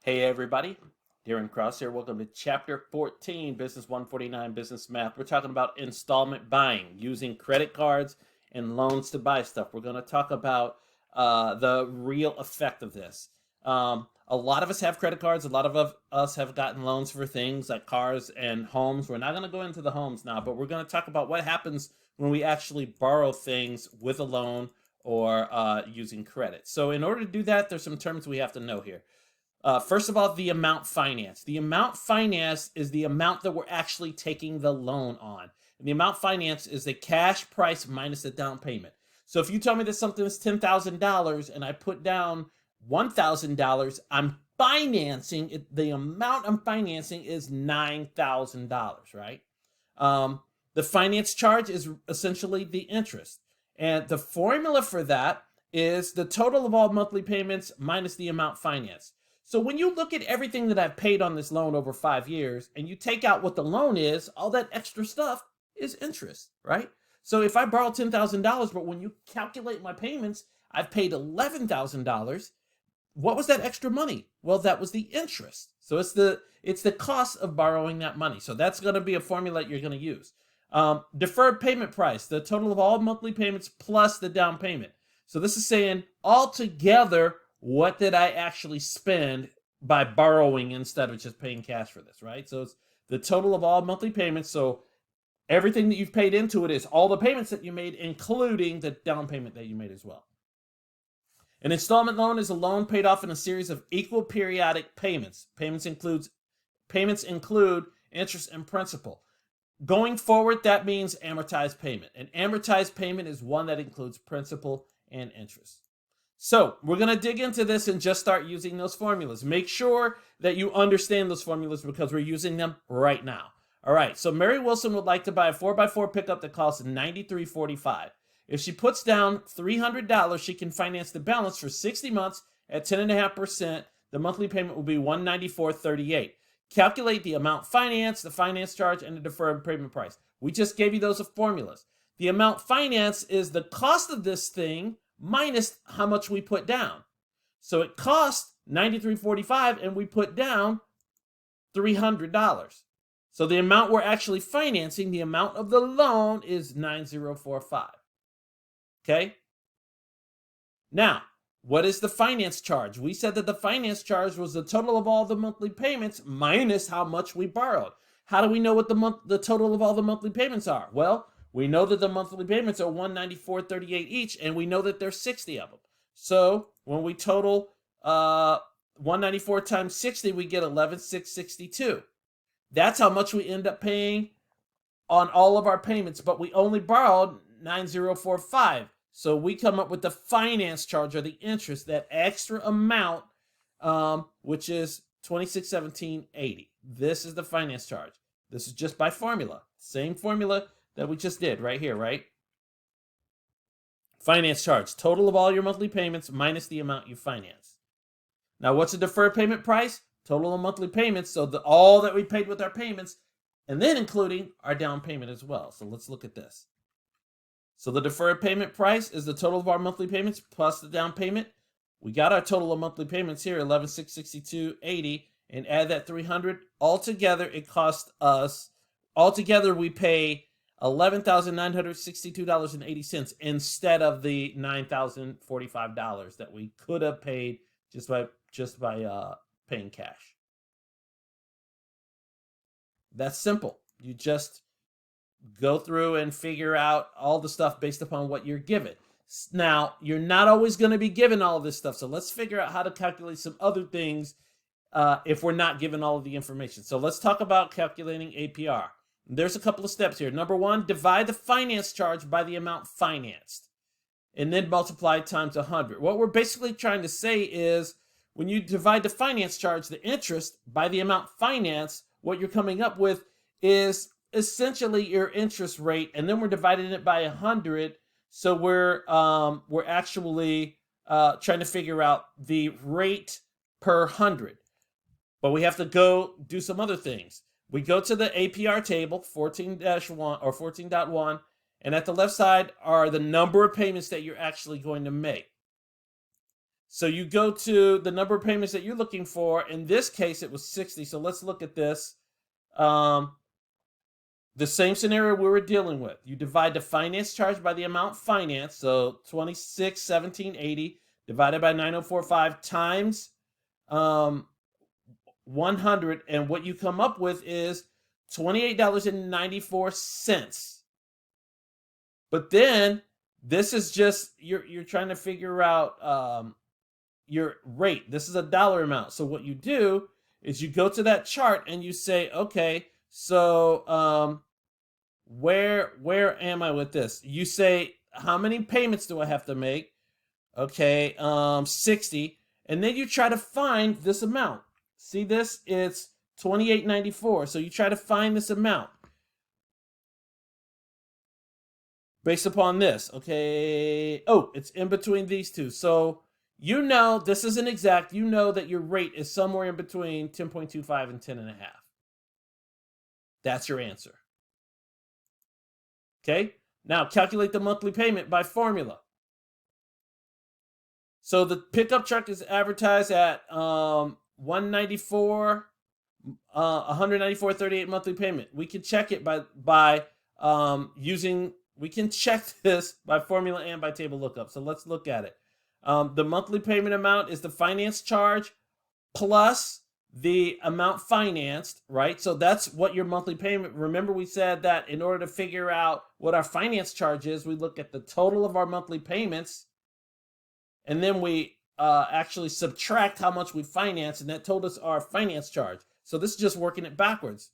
Hey everybody, Darren Cross here. Welcome to Chapter 14, Business 149, Business Math. We're talking about installment buying, using credit cards and loans to buy stuff. We're going to talk about the real effect of this. A lot of us have credit cards. A lot of us have gotten loans for things like cars and homes. We're not going to go into the homes now, but we're going to talk about what happens when we actually borrow things with a loan or using credit. So in order to do that, there's some terms we have to know here. First of all, the amount financed. The amount financed is the amount that we're actually taking the loan on. And the amount financed is the cash price minus the down payment. So if you tell me that something is $10,000 and I put down $1,000, I'm financing it. The amount I'm financing is $9,000, right? The finance charge is essentially the interest. And the formula for that is the total of all monthly payments minus the amount financed. So when you look at everything that I've paid on this loan over 5 years and you take out what the loan is, all that extra stuff is interest, right? So if I borrow $10,000, but when you calculate my payments, I've paid $11,000, what was that extra money? Well, that was the interest. So it's the cost of borrowing that money. So that's going to be a formula you're going to use. Deferred payment price, the total of all monthly payments plus the down payment. So this is saying altogether, what did I actually spend by borrowing instead of just paying cash for this, right? So it's the total of all monthly payments. So everything that you've paid into it is all the payments that you made, including the down payment that you made as well. An installment loan is a loan paid off in a series of equal periodic payments. Payments include interest and principal. Going forward, that means amortized payment. An amortized payment is one that includes principal and interest. So we're going to dig into this and just start using those formulas. Make sure that you understand those formulas because we're using them right now. All right, so Mary Wilson would like to buy a 4x4 pickup that costs $93.45. If she puts down $300, she can finance the balance for 60 months at 10.5%. The monthly payment will be $194.38. Calculate the amount financed, the finance charge, and the deferred payment price. We just gave you those formulas. The amount financed is the cost of this thing minus how much we put down. So it cost $93.45 and we put down $300. So the amount we're actually financing, the amount of the loan is $9045. Okay? Now, what is the finance charge? We said that the finance charge was the total of all the monthly payments minus how much we borrowed. How do we know what the total of all the monthly payments are? Well, we know that the monthly payments are $194.38 each, and we know that there's 60 of them. So when we total 194 times 60, we get 11,662. That's how much we end up paying on all of our payments, but we only borrowed $9045. So we come up with the finance charge or the interest, that extra amount, which is $2617.80. This is the finance charge. This is just by formula. Same formula that we just did right here, right? Finance charge, total of all your monthly payments minus the amount you finance. Now, what's the deferred payment price? Total of monthly payments, so all that we paid with our payments, and then including our down payment as well. So let's look at this. So the deferred payment price is the total of our monthly payments plus the down payment. We got our total of monthly payments here, $11,662.80, and add that $300. Altogether, it cost us, altogether we pay $11,962.80 instead of the $9,045 that we could have paid just by paying cash. That's simple. You just go through and figure out all the stuff based upon what you're given. Now, you're not always going to be given all of this stuff, so let's figure out how to calculate some other things if we're not given all of the information. So let's talk about calculating APR. There's a couple of steps here. Number one, divide the finance charge by the amount financed, and then multiply times 100. What we're basically trying to say is when you divide the finance charge, the interest, by the amount financed, what you're coming up with is essentially your interest rate, and then we're dividing it by 100. So we're actually trying to figure out the rate per 100. But we have to go do some other things. We go to the APR table, 14-1 or 14.1, and at the left side are the number of payments that you're actually going to make. So you go to the number of payments that you're looking for. In this case, it was 60. So let's look at this. The same scenario we were dealing with. You divide the finance charge by the amount financed. So 26,1780 divided by 9045 times 100. And what you come up with is $28.94. But then this is just, you're trying to figure out your rate. This is a dollar amount. So what you do is you go to that chart and you say, okay, so where am I with this? You say, how many payments do I have to make? Okay, 60. And then you try to find this amount. See this? It's $28.94. So you try to find this amount based upon this. Okay. Oh, it's in between these two. So you know, this isn't exact. You know that your rate is somewhere in between 10.25 and 10.5. That's your answer. Okay. Now calculate the monthly payment by formula. So the pickup truck is advertised at 194.38 monthly payment. We can check it by using. We can check this by formula and by table lookup. So let's look at it. The monthly payment amount is the finance charge plus the amount financed, right? So that's what your monthly payment. Remember, we said that in order to figure out what our finance charge is, we look at the total of our monthly payments, and then we actually subtract how much we finance, and that told us our finance charge. So this is just working it backwards.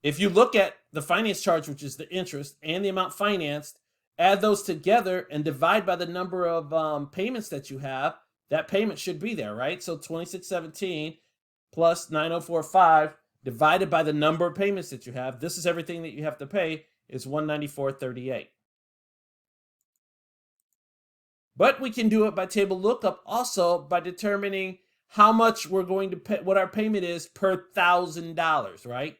If you look at the finance charge, which is the interest, and the amount financed, add those together and divide by the number of payments that you have, that payment should be there, right? So 2617 plus 9045 divided by the number of payments that you have, this is everything that you have to pay, is 194.38. But we can do it by table lookup also by determining how much we're going to pay, what our payment is per $1,000, right?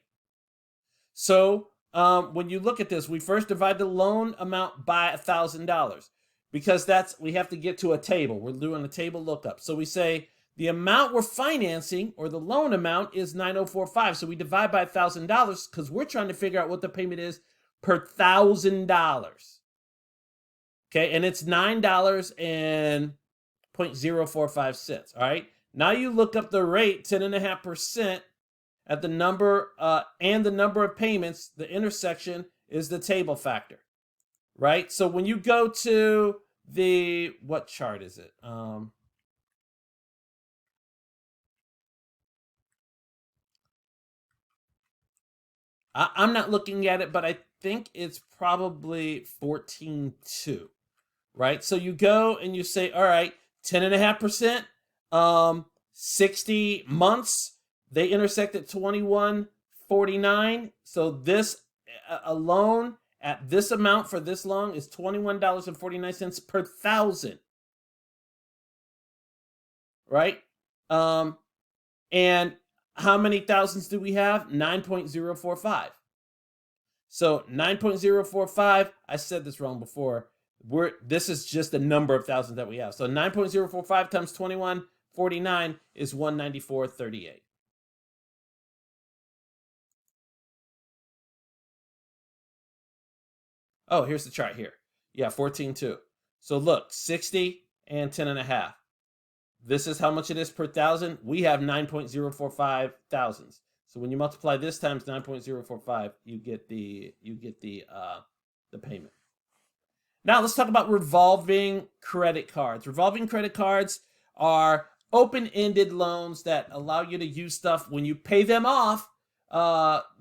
So when you look at this, we first divide the loan amount by $1,000 because we have to get to a table. We're doing a table lookup. So we say the amount we're financing, or the loan amount, is 9045. So we divide by $1,000 because we're trying to figure out what the payment is per $1,000. Okay, and it's $9.045. All right. Now you look up the rate, 10.5%. At the number and the number of payments, the intersection is the table factor, right? So when you go to the, what chart is it? I'm not looking at it, but I think it's probably 14.2, right? So you go and you say, all right, 10.5%, 60 months. They intersect at 21.49. So this alone at this amount for this long is $21.49 per thousand. Right? And how many thousands do we have? 9.045. So 9.045, I said this wrong before. This is just the number of thousands that we have. So 9.045 times 21.49 is 194.38. Oh, here's the chart here. Yeah, 14.2. So look, 60 and 10.5. This is how much it is per thousand. We have 9.045 thousands. So when you multiply this times 9.045, you get the payment. Now let's talk about revolving credit cards. Revolving credit cards are open-ended loans that allow you to use stuff when you pay them off.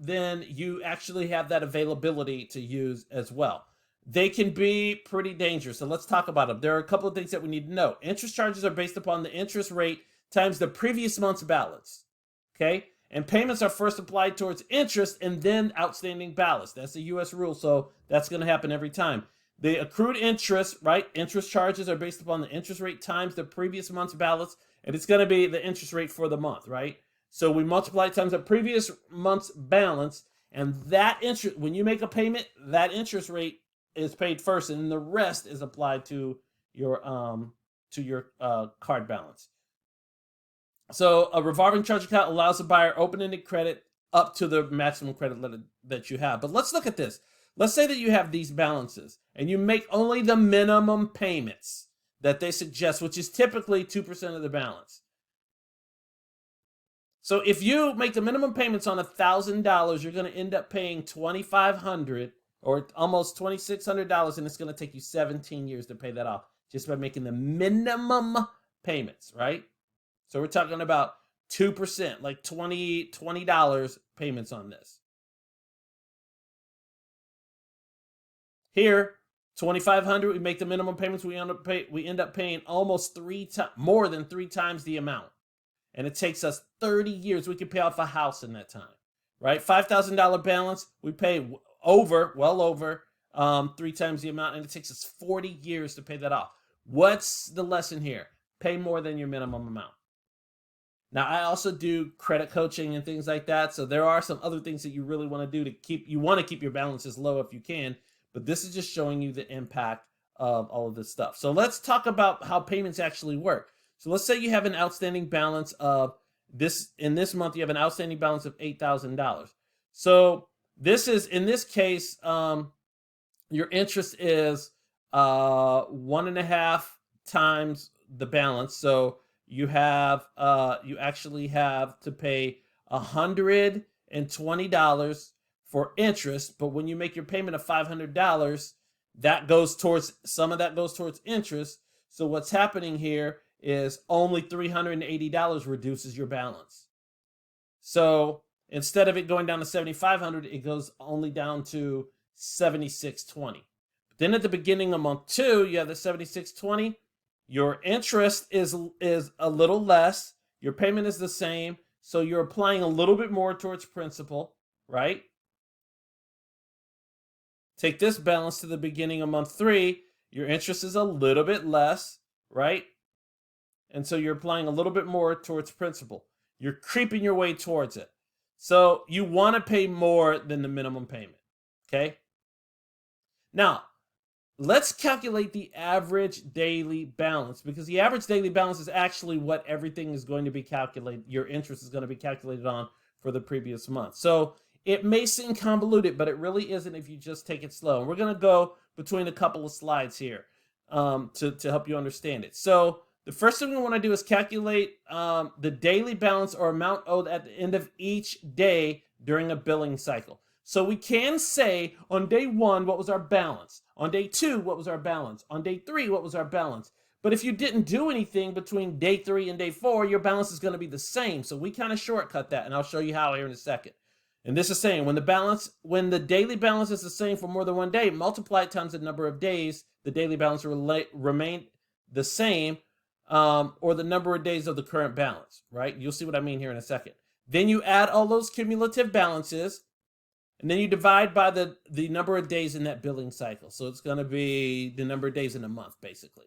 Then you actually have that availability to use as well. They can be pretty dangerous. So let's talk about them. There are a couple of things that we need to know. Interest charges are based upon the interest rate times the previous month's balance. Okay? And payments are first applied towards interest and then outstanding balance. That's a U.S. rule, so that's going to happen every time. The accrued interest, right? Interest charges are based upon the interest rate times the previous month's balance, and it's going to be the interest rate for the month, right? So we multiply times the previous month's balance, and that interest, when you make a payment, that interest rate is paid first, and then the rest is applied to your to your card balance. So a revolving charge account allows the buyer open-ended credit up to the maximum credit limit that you have. But let's look at this. Let's say that you have these balances and you make only the minimum payments that they suggest, which is typically 2% of the balance. So if you make the minimum payments on $1,000, you're going to end up paying $2,500 or almost $2,600, and it's going to take you 17 years to pay that off just by making the minimum payments, right? So we're talking about 2%, like $20 payments on this. Here, $2,500, we make the minimum payments, we end up paying almost more than 3 times the amount. And it takes us 30 years. We could pay off a house in that time, right? $5,000 balance, we pay well over 3 times the amount, and it takes us 40 years to pay that off. What's the lesson here? Pay more than your minimum amount. Now, I also do credit coaching and things like that, so there are some other things that you really want to do to keep your balances low if you can, but this is just showing you the impact of all of this stuff. So let's talk about how payments actually work. So let's say you have an outstanding balance of in this month, you have an outstanding balance of $8,000. So this is, in this case, your interest is 1.5 times the balance. So you actually have to pay $120 for interest, but when you make your payment of $500, some of that goes towards interest. So what's happening here is only $380 reduces your balance. So instead of it going down to $7,500, it goes only down to $7,620. Then at the beginning of month 2, you have the $7,620. Your interest is a little less. Your payment is the same. So you're applying a little bit more towards principal, right? Take this balance to the beginning of month 3. Your interest is a little bit less, right? And so you're applying a little bit more towards principal. You're creeping your way towards it. So you want to pay more than the minimum payment, okay? Now, let's calculate the average daily balance, because the average daily balance is actually what everything is going to be calculated. Your interest is going to be calculated on for the previous month. So it may seem convoluted, but it really isn't if you just take it slow. And we're going to go between a couple of slides here to help you understand it. So the first thing we want to do is calculate the daily balance or amount owed at the end of each day during a billing cycle. So we can say on day 1, what was our balance? On day 2, what was our balance? On day 3, what was our balance? But if you didn't do anything between day 3 and day 4, your balance is going to be the same. So we kind of shortcut that, and I'll show you how here in a second. And this is saying when the daily balance is the same for more than one day, multiply it times the number of days, the daily balance will remain the same, or the number of days of the current balance, right? You'll see what I mean here in a second. Then you add all those cumulative balances, and then you divide by the number of days in that billing cycle. So it's going to be the number of days in a month, basically.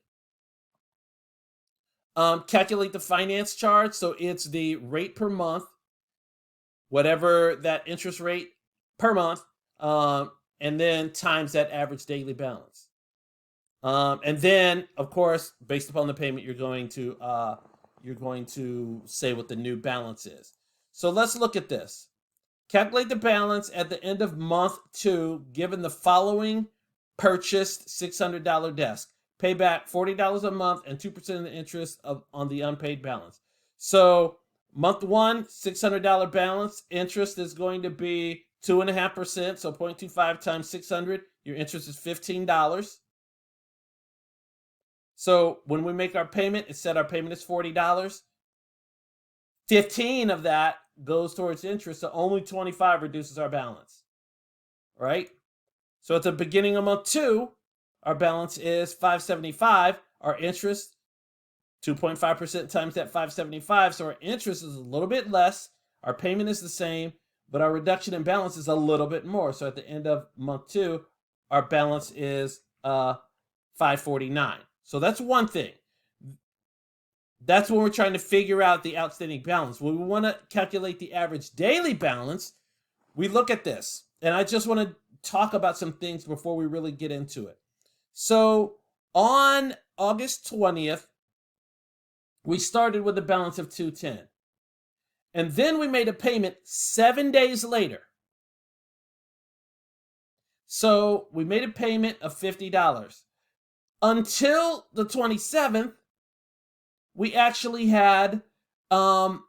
Calculate the finance charge. So it's the rate per month, whatever that interest rate per month, and then times that average daily balance. And then, of course, based upon the payment, you're going to say what the new balance is. So let's look at this. Calculate the balance at the end of month 2, given the following purchased $600 desk. Pay back $40 a month and 2% of the interest on the unpaid balance. So month 1, $600 balance. Interest is going to be 2.5%, so 0.25 times 600. Your interest is $15. So when we make our payment, it said our payment is $40. 15 of that goes towards interest, so only 25 reduces our balance, right? So at the beginning of month 2, our balance is $575. Our interest, 2.5% times that $575, so our interest is a little bit less. Our payment is the same, but our reduction in balance is a little bit more. So at the end of month 2, our balance is $549. So that's one thing. That's when we're trying to figure out the outstanding balance. When we want to calculate the average daily balance, we look at this. And I just want to talk about some things before we really get into it. So on August 20th, we started with a balance of 210. And then we made a payment 7 days later. So we made a payment of $50. Until the 27th, we actually had a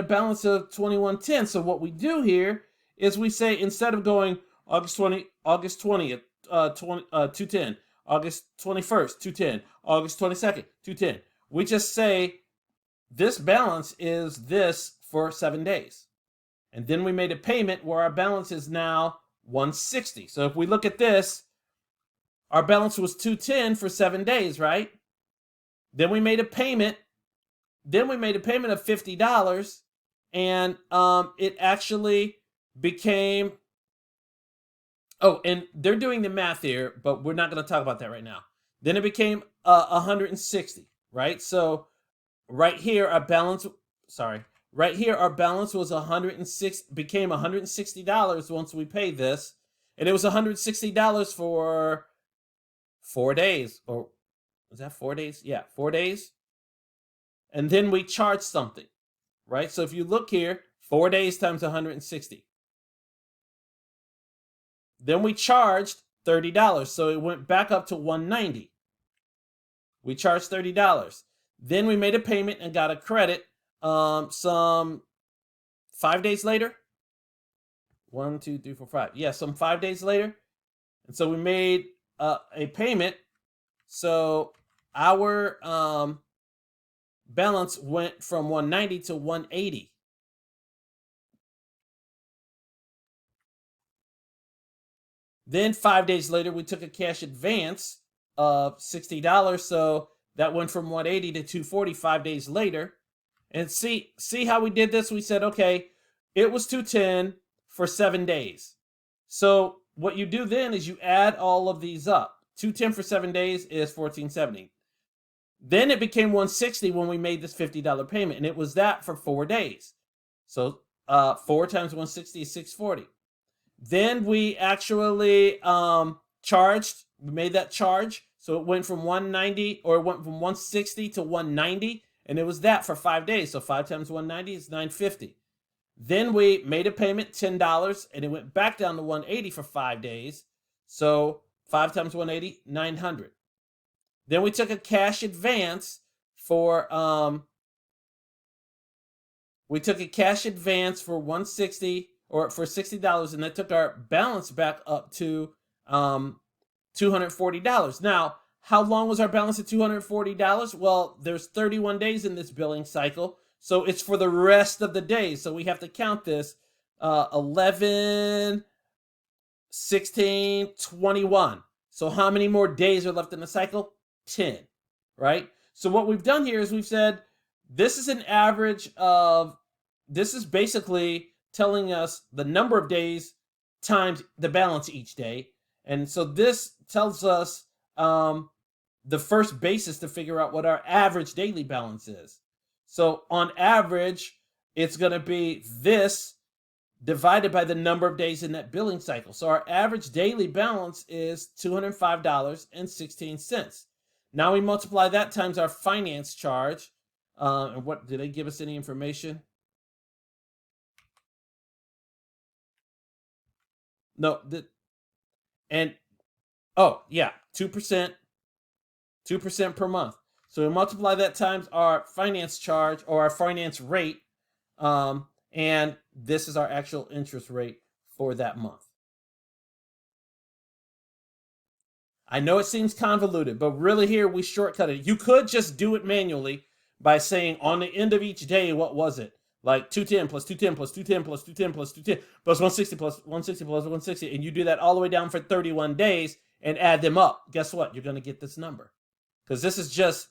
balance of 2110. So what we do here is we say, instead of going August 20th, 210, August 21st, 210, August 22nd, 210, we just say this balance is this for 7 days. And then we made a payment where our balance is now 160. So if we look at this, our balance was 210 for 7 days, right? Then we made a payment. Then we made a payment of $50, and it actually became. Oh, and they're doing the math here, but we're not going to talk about that right now. Then it became 160, right? So right here, our balance. Sorry, right here, our balance was 106. Became $160 once we paid this, and it was $160 for 4 days. Or was that 4 days? Yeah, 4 days. And then we charged something, right? So if you look here, 4 days times 160. Then we charged $30. So it went back up to 190. We charged $30. Then we made a payment and got a credit some 5 days later. 1, 2, 3, 4, 5. Yeah, some 5 days later. And so we made a payment. So our balance went from 190 to 180. Then 5 days later, we took a cash advance of $60. So that went from 180 to 240 5 days later. And see how we did this? We said, okay, it was 210 for 7 days. So what you do then is you add all of these up. 210 for 7 days is 1470. Then it became 160 when we made this $50 payment, and it was that for 4 days. So 4 times 160 is 640. Then we actually charged. We made that charge, so it went from 190, or it went from 160 to 190, and it was that for 5 days. So 5 times 190 is 950. Then we made a payment, $10, and it went back down to 180 for 5 days. So 5 times 180, 900. Then we took a cash advance for 160, or for $60, and that took our balance back up to $240. Now, how long was our balance at $240? Well, there's 31 days in this billing cycle, so it's for the rest of the days. So we have to count this 11, 16, 21. So how many more days are left in the cycle? 10, right? So what we've done here is we've said this is an average of, this is basically telling us the number of days times the balance each day. And so this tells us the first basis to figure out what our average daily balance is. So on average, it's going to be this divided by the number of days in that billing cycle. So our average daily balance is $205.16. Now we multiply that times our finance charge. And what, did they give us any information? No, oh yeah, 2%, 2% per month. So we multiply that times our finance charge, or our finance rate, and this is our actual interest rate for that month. I know it seems convoluted, but really here we shortcut it. You could just do it manually by saying on the end of each day, what was it? Like 210 plus 210 plus 210 plus 210 plus 210 plus 160 plus 160 plus 160. And you do that all the way down for 31 days and add them up. Guess what? You're going to get this number. Because this is just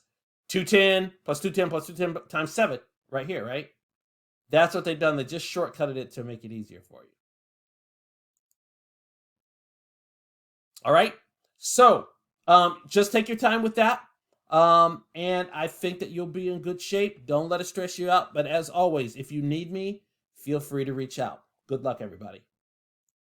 210 plus 210 plus 210 times 7 right here, right? That's what they've done. They just shortcutted it to make it easier for you. All right. So just take your time with that. And I think that you'll be in good shape. Don't let it stress you out. But as always, if you need me, feel free to reach out. Good luck, everybody.